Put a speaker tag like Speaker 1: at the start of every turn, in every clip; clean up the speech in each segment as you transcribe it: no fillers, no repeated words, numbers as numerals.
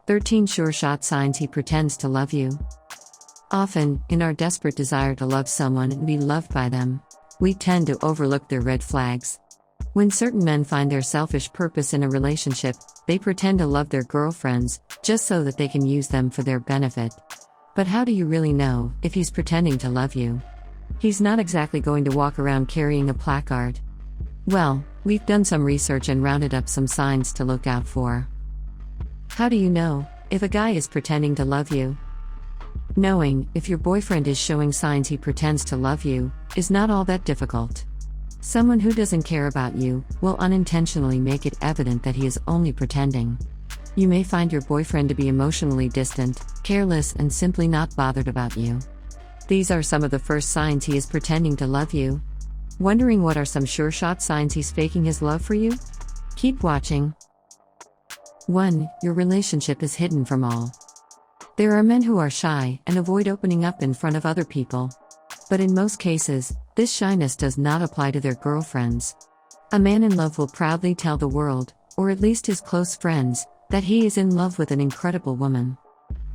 Speaker 1: 13 sure-shot signs he pretends to love you. Often, in our desperate desire to love someone and be loved by them, we tend to overlook their red flags. When certain men find their selfish purpose in a relationship, they pretend to love their girlfriends, just so that they can use them for their benefit. But how do you really know if he's pretending to love you? He's not exactly going to walk around carrying a placard. Well, we've done some research and rounded up some signs to look out for. How do you know if a guy is pretending to love you? Knowing if your boyfriend is showing signs he pretends to love you is not all that difficult. Someone who doesn't care about you will unintentionally make it evident that he is only pretending. You may find your boyfriend to be emotionally distant, careless, and simply not bothered about you. These are some of the first signs he is pretending to love you. Wondering what are some sure-shot signs he's faking his love for you? Keep watching. 1. Your relationship is hidden from all. There are men who are shy and avoid opening up in front of other people. But in most cases, this shyness does not apply to their girlfriends. A man in love will proudly tell the world, or at least his close friends, that he is in love with an incredible woman.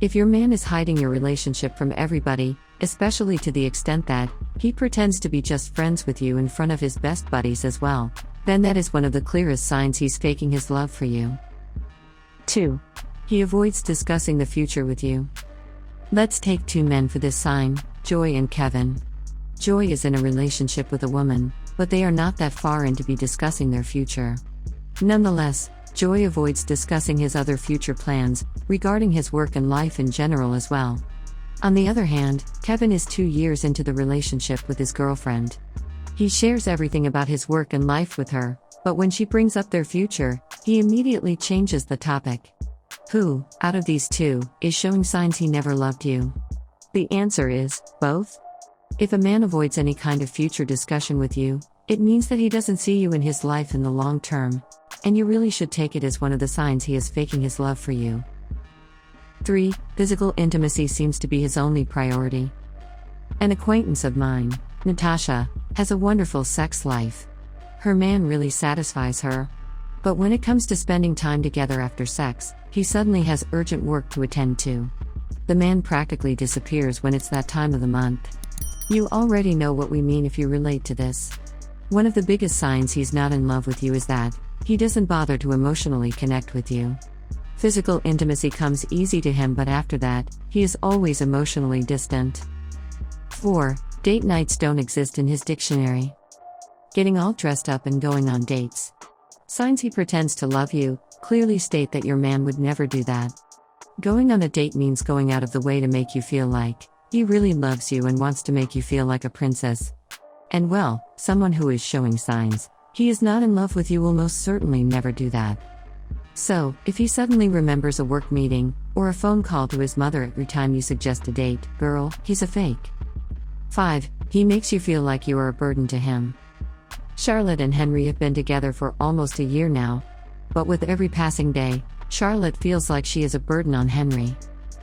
Speaker 1: If your man is hiding your relationship from everybody, especially to the extent that he pretends to be just friends with you in front of his best buddies as well, then that is one of the clearest signs he's faking his love for you. 2. He avoids discussing the future with you. Let's take two men for this sign, Joy and Kevin. Joy is in a relationship with a woman, but they are not that far in to be discussing their future. Nonetheless, Joy avoids discussing his other future plans, regarding his work and life in general as well. On the other hand, Kevin is 2 years into the relationship with his girlfriend. He shares everything about his work and life with her, but when she brings up their future, he immediately changes the topic. Who, out of these two, is showing signs he never loved you? The answer is, both. If a man avoids any kind of future discussion with you, it means that he doesn't see you in his life in the long term, and you really should take it as one of the signs he is faking his love for you. 3. Physical intimacy seems to be his only priority. An acquaintance of mine, Natasha, has a wonderful sex life. Her man really satisfies her. But when it comes to spending time together after sex, he suddenly has urgent work to attend to. The man practically disappears when it's that time of the month. You already know what we mean if you relate to this. One of the biggest signs he's not in love with you is that he doesn't bother to emotionally connect with you. Physical intimacy comes easy to him, but after that, he is always emotionally distant. 4. Date nights don't exist in his dictionary. Getting all dressed up and going on dates. Signs he pretends to love you clearly state that your man would never do that. Going on a date means going out of the way to make you feel like he really loves you and wants to make you feel like a princess. And well, someone who is showing signs he is not in love with you will most certainly never do that. So, if he suddenly remembers a work meeting or a phone call to his mother every time you suggest a date, girl, he's a fake. 5. He makes you feel like you are a burden to him. Charlotte and Henry have been together for almost a year now, but with every passing day, Charlotte feels like she is a burden on Henry.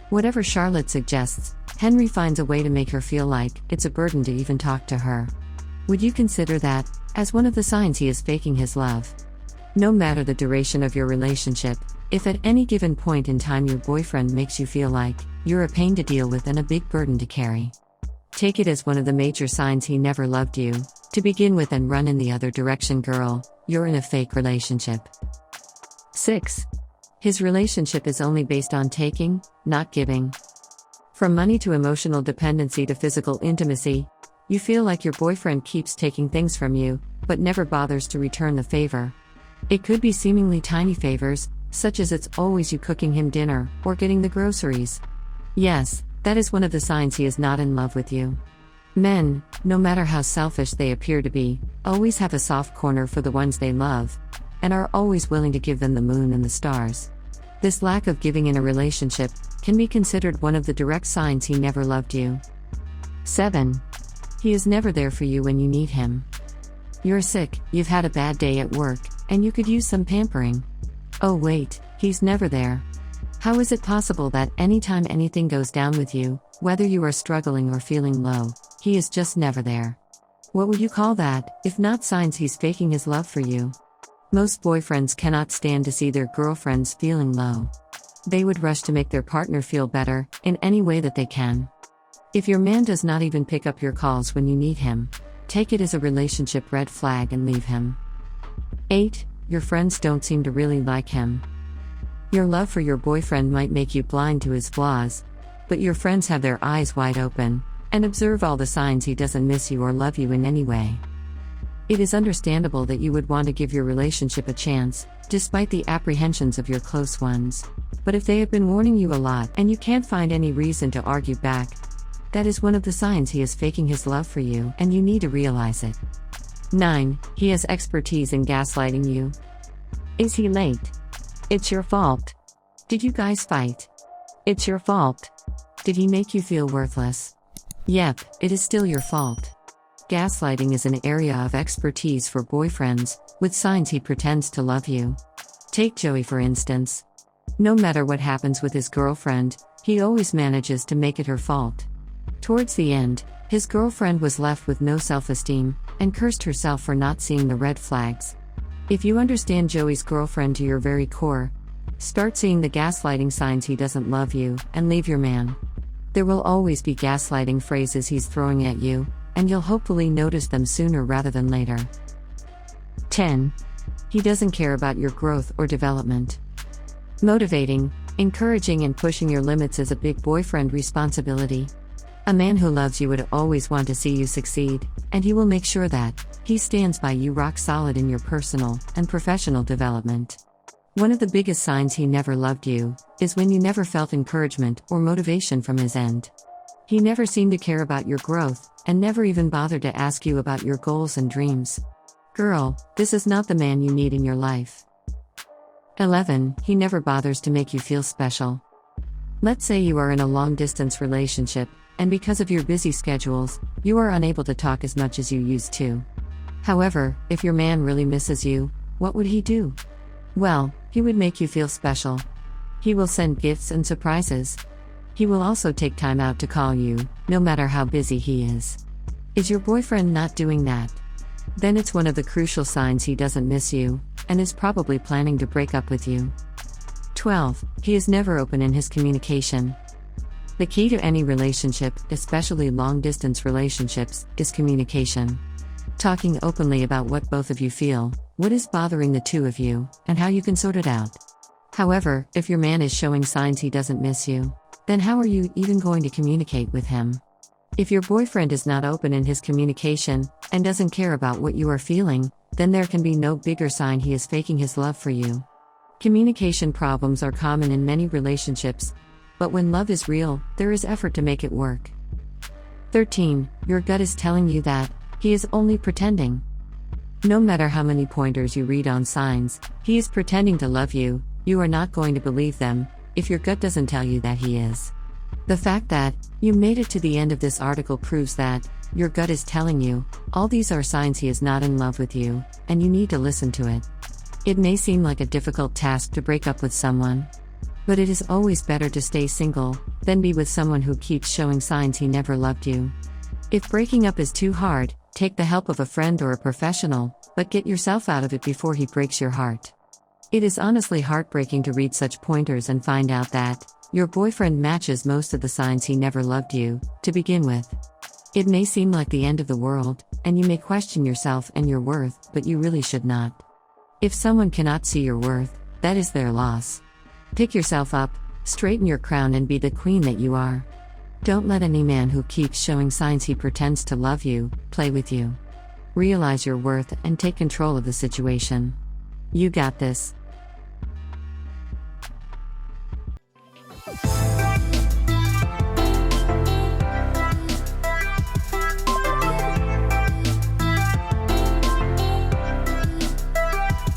Speaker 1: Whatever Charlotte suggests, Henry finds a way to make her feel like it's a burden to even talk to her. Would you consider that as one of the signs he is faking his love? No matter the duration of your relationship, if at any given point in time your boyfriend makes you feel like you're a pain to deal with and a big burden to carry, take it as one of the major signs he never loved you to begin with, and run in the other direction, girl. You're in a fake relationship. 6. His relationship is only based on taking, not giving. From money to emotional dependency to physical intimacy, you feel like your boyfriend keeps taking things from you, but never bothers to return the favor. It could be seemingly tiny favors, such as it's always you cooking him dinner or getting the groceries. Yes, that is one of the signs he is not in love with you. Men, no matter how selfish they appear to be, always have a soft corner for the ones they love, and are always willing to give them the moon and the stars. This lack of giving in a relationship can be considered one of the direct signs he never loved you. 7. He is never there for you when you need him. You're sick, you've had a bad day at work, and you could use some pampering. Oh wait, he's never there. How is it possible that anytime anything goes down with you, whether you are struggling or feeling low, he is just never there? What would you call that, if not signs he's faking his love for you? Most boyfriends cannot stand to see their girlfriends feeling low. They would rush to make their partner feel better, in any way that they can. If your man does not even pick up your calls when you need him, take it as a relationship red flag and leave him. 8. Your friends don't seem to really like him. Your love for your boyfriend might make you blind to his flaws, but your friends have their eyes wide open and observe all the signs he doesn't miss you or love you in any way. It is understandable that you would want to give your relationship a chance, despite the apprehensions of your close ones. But if they have been warning you a lot and you can't find any reason to argue back, that is one of the signs he is faking his love for you, and you need to realize it. 9. He has expertise in gaslighting you. Is he late? It's your fault. Did you guys fight? It's your fault. Did he make you feel worthless? Yep, it is still your fault. Gaslighting is an area of expertise for boyfriends, with signs he pretends to love you. Take Joey for instance. No matter what happens with his girlfriend, he always manages to make it her fault. Towards the end, his girlfriend was left with no self-esteem, and cursed herself for not seeing the red flags. If you understand Joey's girlfriend to your very core, start seeing the gaslighting signs he doesn't love you, and leave your man. There will always be gaslighting phrases he's throwing at you, and you'll hopefully notice them sooner rather than later. 10. He doesn't care about your growth or development. Motivating, encouraging and pushing your limits is a big boyfriend responsibility. A man who loves you would always want to see you succeed, and he will make sure that he stands by you rock solid in your personal and professional development. One of the biggest signs he never loved you is when you never felt encouragement or motivation from his end. He never seemed to care about your growth, and never even bothered to ask you about your goals and dreams. Girl, this is not the man you need in your life. 11. He never bothers to make you feel special. Let's say you are in a long-distance relationship, and because of your busy schedules, you are unable to talk as much as you used to. However, if your man really misses you, what would he do? Well, he would make you feel special. He will send gifts and surprises. He will also take time out to call you, no matter how busy he is. Is your boyfriend not doing that? Then it's one of the crucial signs he doesn't miss you, and is probably planning to break up with you. 12. He is never open in his communication. The key to any relationship, especially long-distance relationships, is communication. Talking openly about what both of you feel, what is bothering the two of you, and how you can sort it out. However, if your man is showing signs he doesn't miss you, then how are you even going to communicate with him? If your boyfriend is not open in his communication, and doesn't care about what you are feeling, then there can be no bigger sign he is faking his love for you. Communication problems are common in many relationships, but when love is real, there is effort to make it work. 13. Your gut is telling you that he is only pretending. No matter how many pointers you read on signs, he is pretending to love you, you are not going to believe them, if your gut doesn't tell you that he is. The fact that you made it to the end of this article proves that your gut is telling you all these are signs he is not in love with you, and you need to listen to it. It may seem like a difficult task to break up with someone, but it is always better to stay single than be with someone who keeps showing signs he never loved you. If breaking up is too hard, take the help of a friend or a professional, but get yourself out of it before he breaks your heart. It is honestly heartbreaking to read such pointers and find out that your boyfriend matches most of the signs he never loved you, to begin with. It may seem like the end of the world, and you may question yourself and your worth, but you really should not. If someone cannot see your worth, that is their loss. Pick yourself up, straighten your crown and be the queen that you are. Don't let any man who keeps showing signs he pretends to love you, play with you. Realize your worth and take control of the situation. You got this.